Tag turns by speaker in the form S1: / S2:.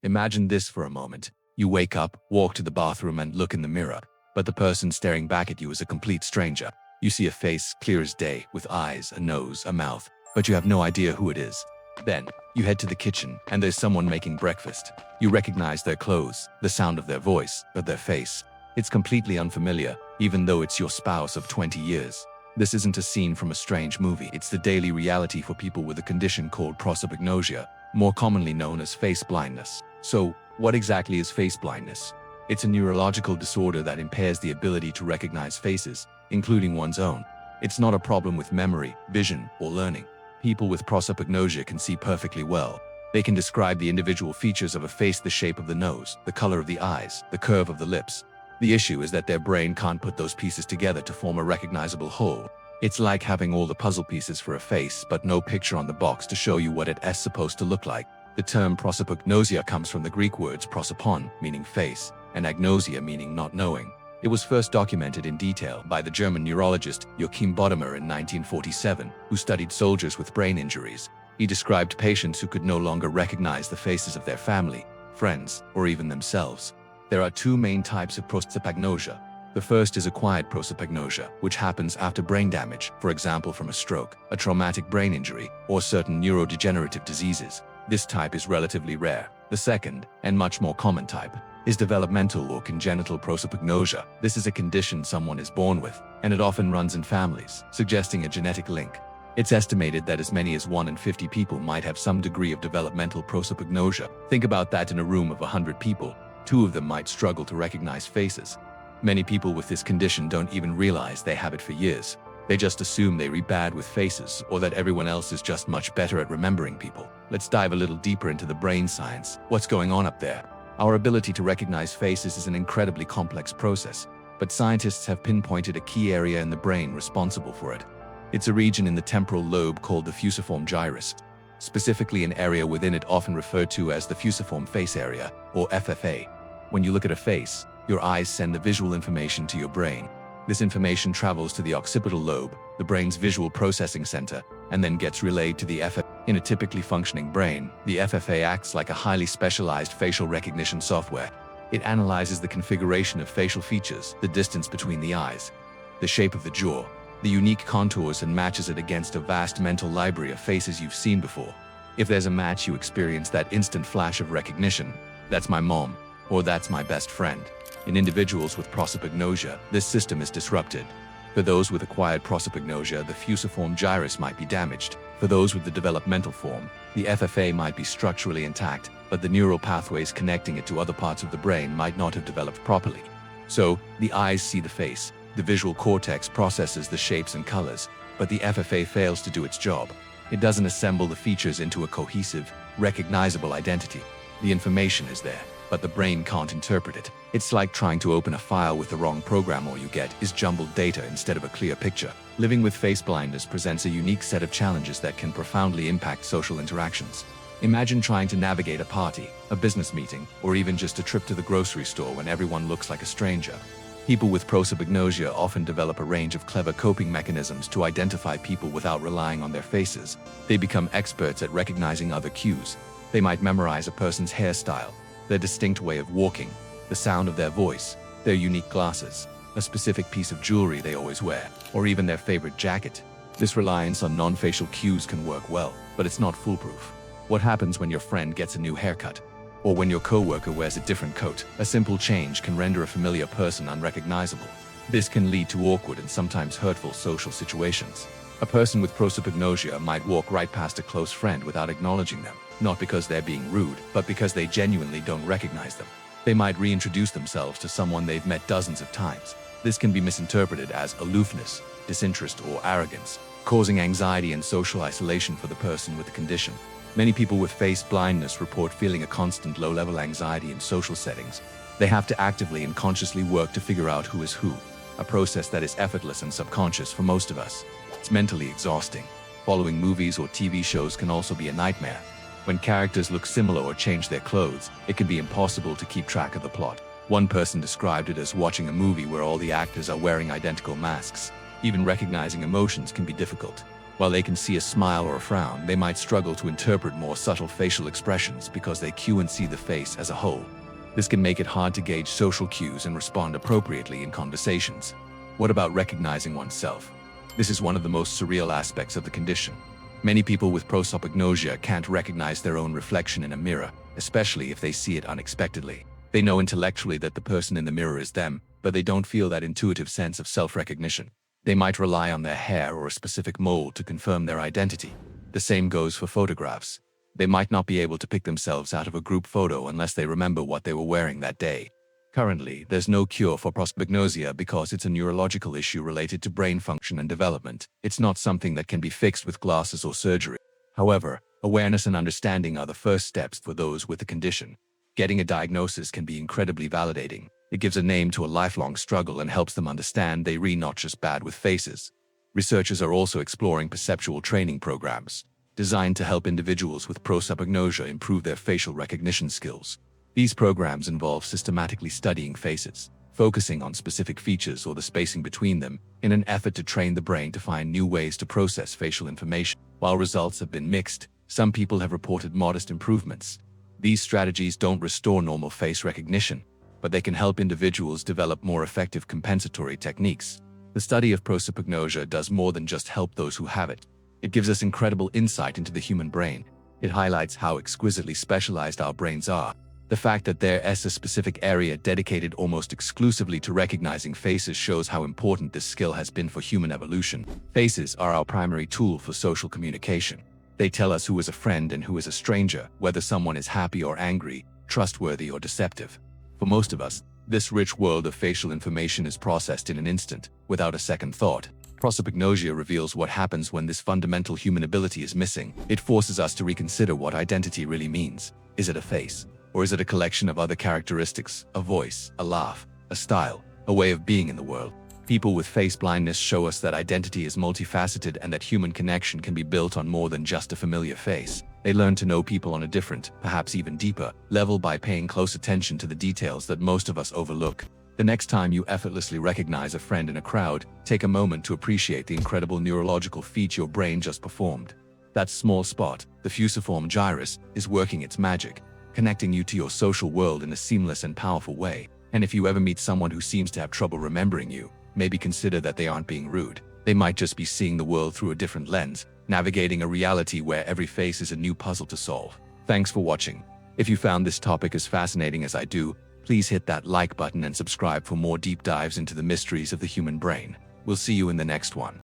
S1: Imagine this for a moment. You wake up, walk to the bathroom and look in the mirror, but the person staring back at you is a complete stranger. You see a face clear as day, with eyes, a nose, a mouth, but you have no idea who it is. Then, you head to the kitchen, and there's someone making breakfast. You recognize their clothes, the sound of their voice, but their face. It's completely unfamiliar, even though it's your spouse of 20 years. This isn't a scene from a strange movie. It's the daily reality for people with a condition called prosopagnosia, more commonly known as face blindness. So, what exactly is face blindness? It's a neurological disorder that impairs the ability to recognize faces, including one's own. It's not a problem with memory, vision, or learning. People with prosopagnosia can see perfectly well. They can describe the individual features of a face, the shape of the nose, the color of the eyes, the curve of the lips. The issue is that their brain can't put those pieces together to form a recognizable whole. It's like having all the puzzle pieces for a face but no picture on the box to show you what it's supposed to look like. The term prosopagnosia comes from the Greek words prosopon, meaning face, and agnosia, meaning not knowing. It was first documented in detail by the German neurologist Joachim Bodmer in 1947, who studied soldiers with brain injuries. He described patients who could no longer recognize the faces of their family, friends, or even themselves. There are two main types of prosopagnosia. The first is acquired prosopagnosia, which happens after brain damage, for example from a stroke, a traumatic brain injury, or certain neurodegenerative diseases. This type is relatively rare. The second, and much more common type, is developmental or congenital prosopagnosia. This is a condition someone is born with, and it often runs in families, suggesting a genetic link. It's estimated that as many as 1 in 50 people might have some degree of developmental prosopagnosia. Think about that. In a room of 100 people, 2 of them might struggle to recognize faces. Many people with this condition don't even realize they have it for years. They just assume they read bad with faces, or that everyone else is just much better at remembering people. Let's dive a little deeper into the brain science. What's going on up there? Our ability to recognize faces is an incredibly complex process, but scientists have pinpointed a key area in the brain responsible for it. It's a region in the temporal lobe called the Fusiform Gyrus, specifically an area within it often referred to as the fusiform face area, or FFA. When you look at a face, your eyes send the visual information to your brain. This information travels to the occipital lobe, the brain's visual processing center, and then gets relayed to the FFA. In a typically functioning brain, the FFA acts like a highly specialized facial recognition software. It analyzes the configuration of facial features, the distance between the eyes, the shape of the jaw, the unique contours, and matches it against a vast mental library of faces you've seen before. If there's a match, you experience that instant flash of recognition. That's my mom, or that's my best friend. In individuals with prosopagnosia, this system is disrupted. For those with acquired prosopagnosia, the fusiform gyrus might be damaged. For those with the developmental form, the FFA might be structurally intact, but the neural pathways connecting it to other parts of the brain might not have developed properly. So, the eyes see the face, the visual cortex processes the shapes and colors, but the FFA fails to do its job. It doesn't assemble the features into a cohesive, recognizable identity. The information is there, but the brain can't interpret it. It's like trying to open a file with the wrong program. All you get is jumbled data instead of a clear picture. Living with face blindness presents a unique set of challenges that can profoundly impact social interactions. Imagine trying to navigate a party, a business meeting, or even just a trip to the grocery store when everyone looks like a stranger. People with prosopagnosia often develop a range of clever coping mechanisms to identify people without relying on their faces. They become experts at recognizing other cues. They might memorize a person's hairstyle, their distinct way of walking, the sound of their voice, their unique glasses, a specific piece of jewelry they always wear, or even their favorite jacket. This reliance on non-facial cues can work well, but it's not foolproof. What happens when your friend gets a new haircut? Or when your coworker wears a different coat? A simple change can render a familiar person unrecognizable. This can lead to awkward and sometimes hurtful social situations. A person with prosopagnosia might walk right past a close friend without acknowledging them, not because they're being rude, but because they genuinely don't recognize them. They might reintroduce themselves to someone they've met dozens of times. This can be misinterpreted as aloofness, disinterest, or arrogance, causing anxiety and social isolation for the person with the condition. Many people with face blindness report feeling a constant low-level anxiety in social settings. They have to actively and consciously work to figure out who is who, a process that is effortless and subconscious for most of us. It's mentally exhausting. Following movies or TV shows can also be a nightmare. When characters look similar or change their clothes, it can be impossible to keep track of the plot. One person described it as watching a movie where all the actors are wearing identical masks. Even recognizing emotions can be difficult. While they can see a smile or a frown, they might struggle to interpret more subtle facial expressions because they cue and see the face as a whole. This can make it hard to gauge social cues and respond appropriately in conversations. What about recognizing oneself? This is one of the most surreal aspects of the condition. Many people with prosopagnosia can't recognize their own reflection in a mirror, especially if they see it unexpectedly. They know intellectually that the person in the mirror is them, but they don't feel that intuitive sense of self-recognition. They might rely on their hair or a specific mold to confirm their identity. The same goes for photographs. They might not be able to pick themselves out of a group photo unless they remember what they were wearing that day. Currently, there's no cure for prosopagnosia because it's a neurological issue related to brain function and development. It's not something that can be fixed with glasses or surgery. However, awareness and understanding are the first steps for those with the condition. Getting a diagnosis can be incredibly validating. It gives a name to a lifelong struggle and helps them understand they're not just bad with faces. Researchers are also exploring perceptual training programs designed to help individuals with prosopagnosia improve their facial recognition skills. These programs involve systematically studying faces, focusing on specific features or the spacing between them, in an effort to train the brain to find new ways to process facial information. While results have been mixed, some people have reported modest improvements. These strategies don't restore normal face recognition, but they can help individuals develop more effective compensatory techniques. The study of prosopagnosia does more than just help those who have it. It gives us incredible insight into the human brain. It highlights how exquisitely specialized our brains are. The fact that there is a specific area dedicated almost exclusively to recognizing faces shows how important this skill has been for human evolution. Faces are our primary tool for social communication. They tell us who is a friend and who is a stranger, whether someone is happy or angry, trustworthy or deceptive. For most of us, this rich world of facial information is processed in an instant, without a second thought. Prosopagnosia reveals what happens when this fundamental human ability is missing. It forces us to reconsider what identity really means. Is it a face? Or is it a collection of other characteristics, a voice, a laugh, a style, a way of being in the world? People with face blindness show us that identity is multifaceted and that human connection can be built on more than just a familiar face. They learn to know people on a different, perhaps even deeper, level by paying close attention to the details that most of us overlook. The next time you effortlessly recognize a friend in a crowd, take a moment to appreciate the incredible neurological feat your brain just performed. That small spot, the Fusiform Gyrus, is working its magic, connecting you to your social world in a seamless and powerful way. And if you ever meet someone who seems to have trouble remembering you, maybe consider that they aren't being rude. They might just be seeing the world through a different lens, navigating a reality where every face is a new puzzle to solve. Thanks for watching. If you found this topic as fascinating as I do, please hit that like button and subscribe for more deep dives into the mysteries of the human brain. We'll see you in the next one.